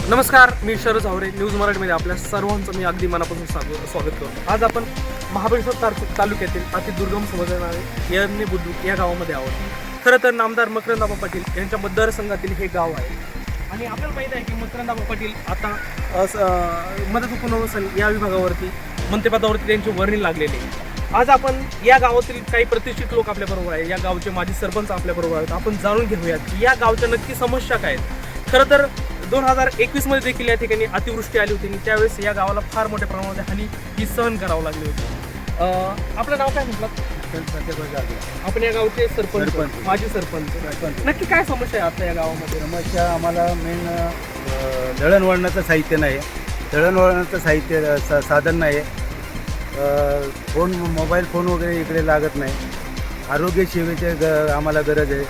नमस्कार, मी शरद झावरे. न्यूज मराठीमध्ये आपल्या सर्वांचं मी अगदी मनापासून स्वागत करतो. आज आपण महाबळेश्वर तालुक्यातील अतिदुर्गम समजणारे येरणी बुद्रुक या गावामध्ये आहोत. खरं तर नामदार मकरंदाबा पाटील यांच्या मतदारसंघातील हे गाव आहे आणि आपल्याला माहीत आहे की मकरंदाबा पाटील आता मदत पुनर्वसन या विभागावरती मंत्रिपदावरती त्यांची वर्णी लागलेली आहे. आज आपण या गावातील काही प्रतिष्ठित लोक आपल्याबरोबर आहेत. या गावचे माजी सरपंच आपल्याबरोबर आहेत. आपण जाणून घेऊयात की या गावच्या नक्की समस्या काय आहेत. खरं तर 2021 मध्ये देखील या ठिकाणी अतिवृष्टी आली होती आणि त्यावेळेस या गावाला फार मोठ्या प्रमाणात हानी ही सहन करावं लागली होती. आपलं नाव काय म्हटलं? आपण या गावचे सरपंच, माजी सरपंच. नक्की काय समस्या आहे आता या गावामध्ये? समस्या आम्हाला मेन दळणवळणाचं साहित्य नाही, दळणवळणाचं साहित्य साधन नाही, फोन मोबाईल फोन वगैरे इकडे लागत नाही. आरोग्य सेवेचे आम्हाला गरज आहे,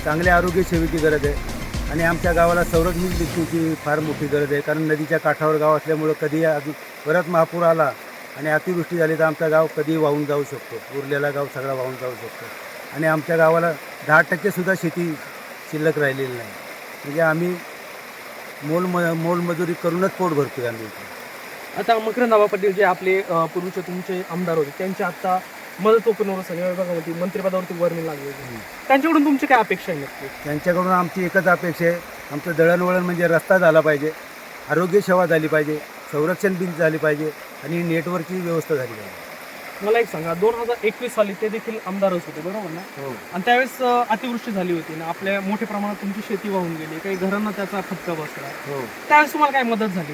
चांगल्या आरोग्य सेवेची गरज आहे आणि आमच्या गावाला संरक्षण दृष्टीची फार मोठी गरज आहे. कारण नदीच्या काठावर गाव असल्यामुळं कधी परत महापूर आला आणि अतिवृष्टी झाली तर आमचा गाव कधी वाहून जाऊ शकतो, उरलेला गाव सगळा वाहून जाऊ शकतो आणि आमच्या गावाला 10% सुद्धा शेती शिल्लक राहिलेली नाही. म्हणजे आम्ही मोलमजुरी करूनच पोट भरतोय आम्ही. आता मकरंदाबा पाटील जे आपले पूर्वीचे तुमचे आमदार होते त्यांच्या आता मदत पुनर्वसन या विभागावरती मंत्रिपदावरती वर्णी लागली होती. त्यांच्याकडून तुमची काय अपेक्षा आहे नक्की? त्यांच्याकडून आमची एकच अपेक्षा आहे, आमचं दळणवळण म्हणजे रस्ता झाला पाहिजे, आरोग्य सेवा झाली पाहिजे, संरक्षण बिल झाली पाहिजे आणि नेटवर्कची व्यवस्था झाली पाहिजे. मला एक सांगा, 2021 साली ते देखील आमदारच होते बरोबर ना? हो. आणि त्यावेळेस अतिवृष्टी झाली होती ना, आपल्या मोठ्या प्रमाणात तुमची शेती वाहून गेली, काही घरांना त्याचा फटका बसला. हो. त्यावेळेस तुम्हाला काय मदत झाली?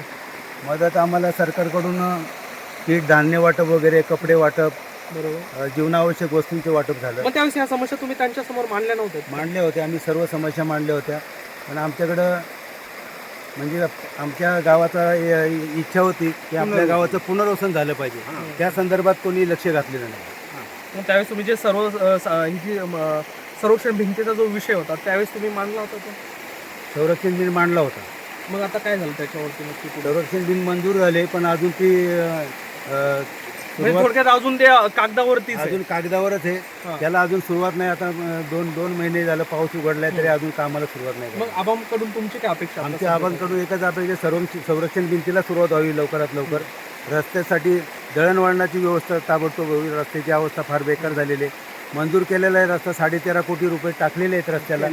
मदत आम्हाला सरकारकडून पीठ धान्य वाटप वगैरे, कपडे वाटप, बरोबर, जीवनावश्यक वस्तूंचे वाटप झालं. मग त्यावेळेस या समस्या तुम्ही त्यांच्या समोर मांडल्या नव्हत्या? मांडले होते, आम्ही सर्व समस्या मांडल्या होत्या. पण आमच्याकडं म्हणजे आमच्या गावाचा इच्छा होती की आपल्या गावाचं पुनर्वसन झालं पाहिजे, त्या संदर्भात कोणी लक्ष घातलेलं नाही. मग त्यावेळेस तुम्ही जे संरक्षण भिंतीचा जो विषय होता त्यावेळेस तुम्ही मांडला होता तो? संरक्षण बिल मांडला होता. मग आता काय झालं त्याच्यावरती नक्की? संरक्षण बिल मंजूर झाले पण अजून ती म्हणजे थोडक्यात अजून ते कागदावरती अजून कागदावरच आहे, त्याला अजून सुरुवात नाही. आता दोन महिने झालं पाऊस उघडलाय तरी अजून कामाला सुरुवात नाही. मग आबांकडून तुमची काय अपेक्षा? आमच्या आबांकडून एकच अपेक्षा, संरक्षण भिंतीला सुरुवात व्हावी लवकरात लवकर. रस्त्यासाठी दळणवळणाची व्यवस्था ताबडतोब व्हावी. रस्त्याची अवस्था फार बेकार झालेली आहे. मंजूर केलेला आहे रस्ता, 13.5 कोटी रुपये टाकलेले आहेत रस्त्याला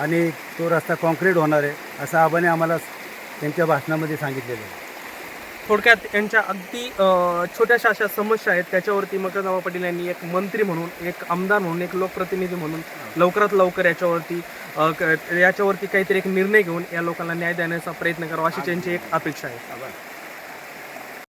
आणि तो रस्ता कॉन्क्रीट होणार आहे असं आबाने आम्हाला त्यांच्या भाषणामध्ये सांगितलेलं आहे. थोडक्यात यांच्या अगदी छोट्याशा अशा समस्या आहेत त्याच्यावरती मकरंदाबा पाटील यांनी एक मंत्री म्हणून, एक आमदार म्हणून, एक लोकप्रतिनिधी म्हणून लवकरात लवकर याच्यावरती काहीतरी एक निर्णय घेऊन या लोकांना न्याय देण्याचा प्रयत्न करावा अशी त्यांची एक अपेक्षा आहे.